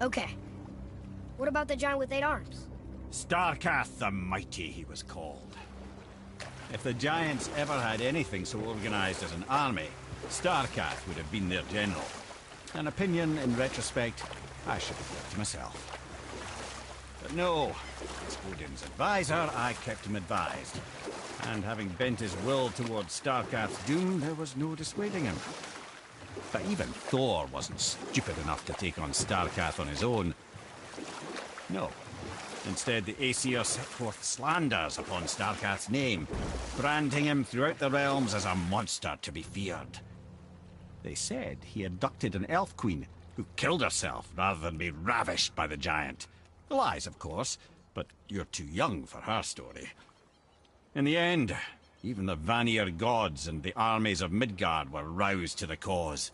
Okay. What about the giant with 8 arms? Starkath the Mighty, he was called. If the Giants ever had anything so organized as an army, Starkath would have been their general. An opinion, in retrospect, I should have kept to myself. But no, as Odin's advisor, I kept him advised. And having bent his will towards Starkath's doom, there was no dissuading him. But even Thor wasn't stupid enough to take on Starkath on his own. No. Instead, the Aesir set forth slanders upon Starkath's name, branding him throughout the realms as a monster to be feared. They said he abducted an elf queen who killed herself rather than be ravished by the giant. Lies, of course, but you're too young for her story. In the end, even the Vanir gods and the armies of Midgard were roused to the cause.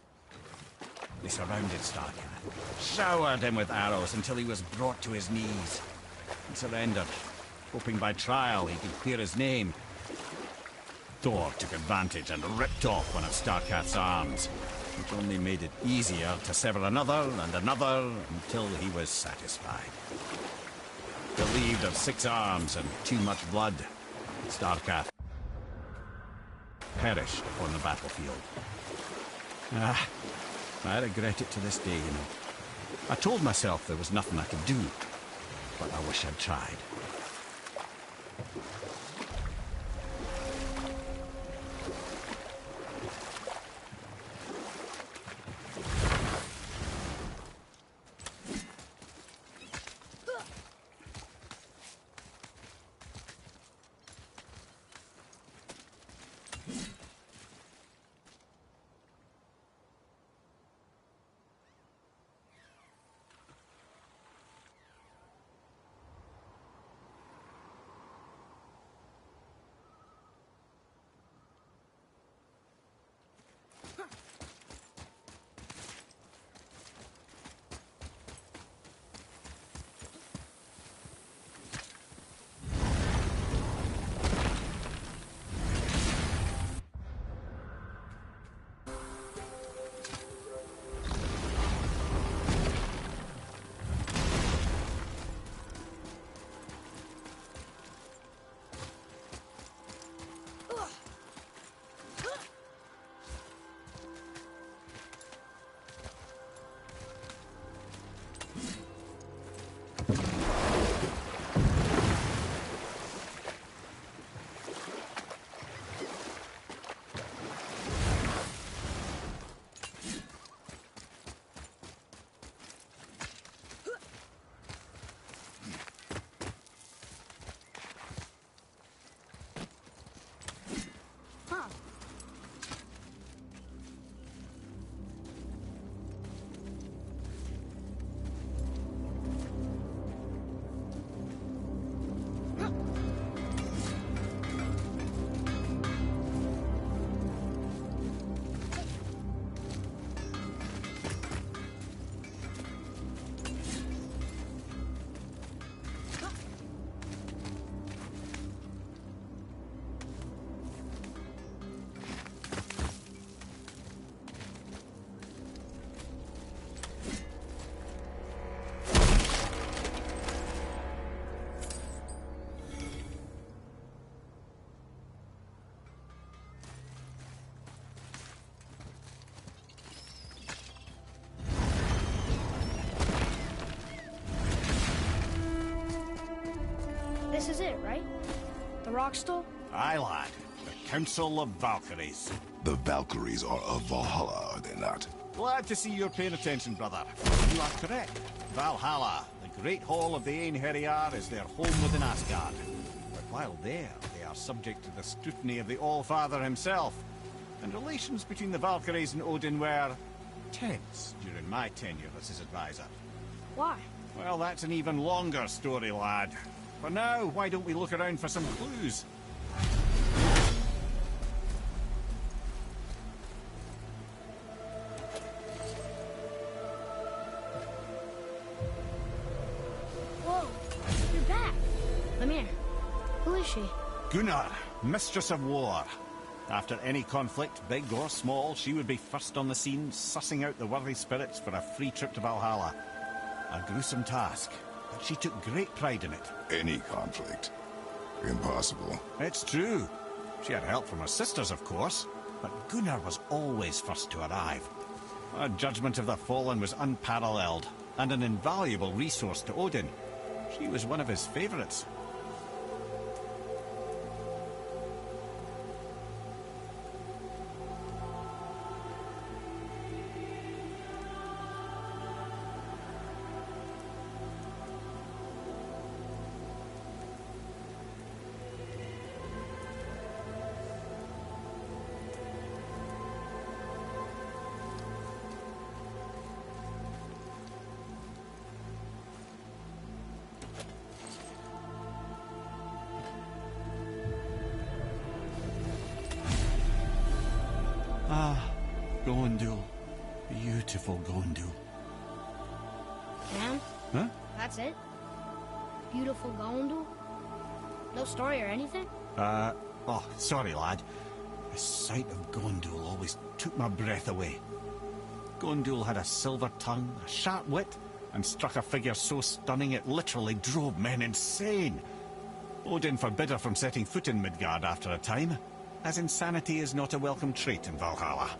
They surrounded Starkath, showered him with arrows until he was brought to his knees, and surrendered, hoping by trial he could clear his name. Thor took advantage and ripped off one of Starkath's arms, which only made it easier to sever another and another until he was satisfied. Relieved of 6 arms and too much blood, Starkath perished upon the battlefield. I regret it to this day, you know. I told myself there was nothing I could do, but I wish I'd tried. This is it, right? The Rockstall? Aye, lad. The Council of Valkyries. The Valkyries are of Valhalla, are they not? Glad to see you're paying attention, brother. You are correct. Valhalla, the great hall of the Einherjar, is their home within Asgard. But while there, they are subject to the scrutiny of the All-Father himself. And relations between the Valkyries and Odin were tense during my tenure as his advisor. Why? Well, that's an even longer story, lad. For now, why don't we look around for some clues? Whoa, you're back. Lemire, who is she? Gunnar, Mistress of War. After any conflict, big or small, she would be first on the scene, sussing out the worthy spirits for a free trip to Valhalla. A gruesome task, but she took great pride in it. Any conflict. Impossible. It's true. She had help from her sisters, of course, but Gunnar was always first to arrive. Her judgment of the fallen was unparalleled, and an invaluable resource to Odin. She was one of his favourites. Ah, Gondul. Beautiful Gondul. And? Huh? That's it? Beautiful Gondul? No story or anything? Oh, sorry, lad. The sight of Gondul always took my breath away. Gondul had a silver tongue, a sharp wit, and struck a figure so stunning it literally drove men insane. Odin forbid her from setting foot in Midgard after a time, as insanity is not a welcome trait in Valhalla.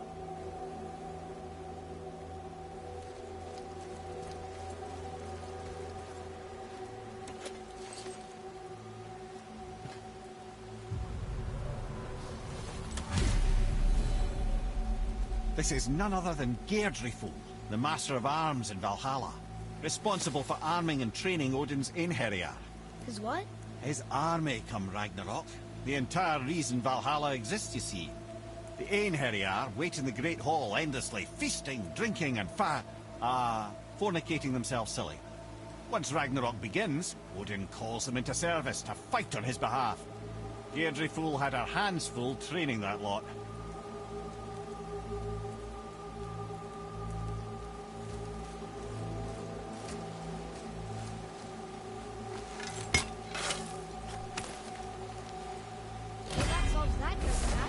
This is none other than Geirdriful, the Master of Arms in Valhalla, responsible for arming and training Odin's Einherjar. His what? His army come Ragnarok. The entire reason Valhalla exists, you see. The Einherjar wait in the Great Hall endlessly, feasting, drinking, and fornicating themselves silly. Once Ragnarok begins, Odin calls them into service to fight on his behalf. Geirdriful had her hands full training that lot. Well, that solves that doesn't it?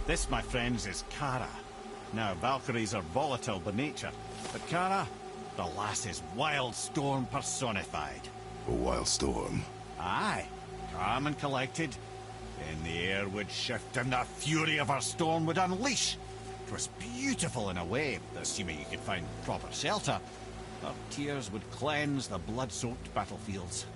This, my friends, is Kara. Now, Valkyries are volatile by nature, but Kara, the lass is wild storm personified. A wild storm. Aye, calm and collected. Then the air would shift and the fury of her storm would unleash. It was beautiful in a way, assuming you could find proper shelter. Her tears would cleanse the blood-soaked battlefields.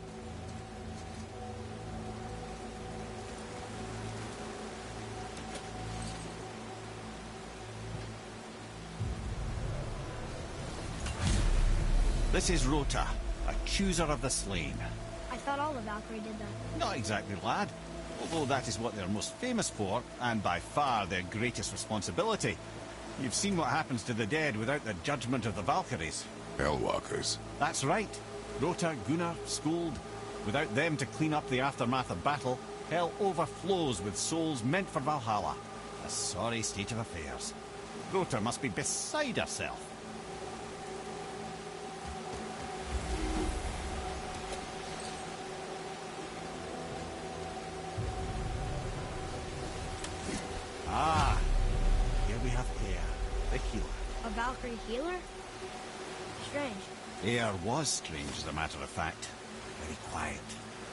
This is Rota, a chooser of the slain. I thought all the Valkyrie did that. Not exactly, lad. Although that is what they're most famous for, and by far their greatest responsibility. You've seen what happens to the dead without the judgment of the Valkyries. Hellwalkers. That's right. Rota, Gunnar, Skuld. Without them to clean up the aftermath of battle, hell overflows with souls meant for Valhalla. A sorry state of affairs. Rota must be beside herself. Ah, here we have Eir, the healer. A Valkyrie healer? Strange. Eir was strange, as a matter of fact. Very quiet,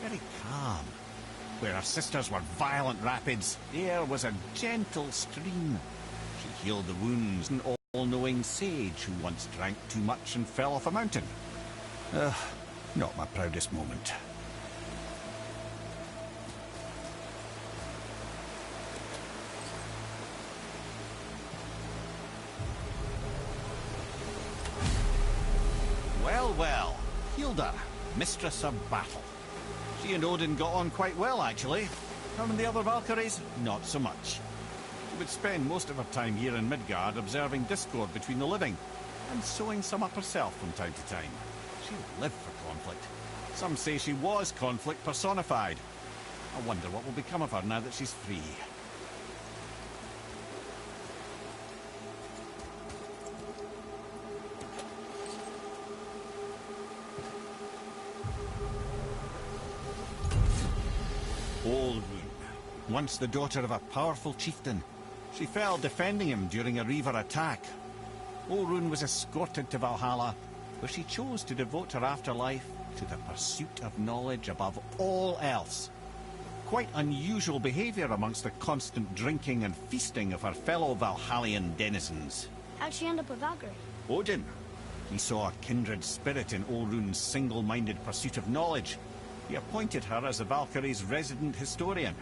very calm. Where her sisters were violent rapids, Eir was a gentle stream. She healed the wounds, an all-knowing sage who once drank too much and fell off a mountain. Not my proudest moment. Well, Hilda, Mistress of Battle. She and Odin got on quite well, actually. Her and the other Valkyries, not so much. She would spend most of her time here in Midgard observing discord between the living, and sewing some up herself from time to time. She lived for conflict. Some say she was conflict personified. I wonder what will become of her now that she's free. once the daughter of a powerful chieftain. She fell defending him during a Reaver attack. Orun was escorted to Valhalla, where she chose to devote her afterlife to the pursuit of knowledge above all else. Quite unusual behavior amongst the constant drinking and feasting of her fellow Valhallian denizens. How'd she end up a Valkyrie? Odin. He saw a kindred spirit in Orun's single-minded pursuit of knowledge. He appointed her as the Valkyrie's resident historian.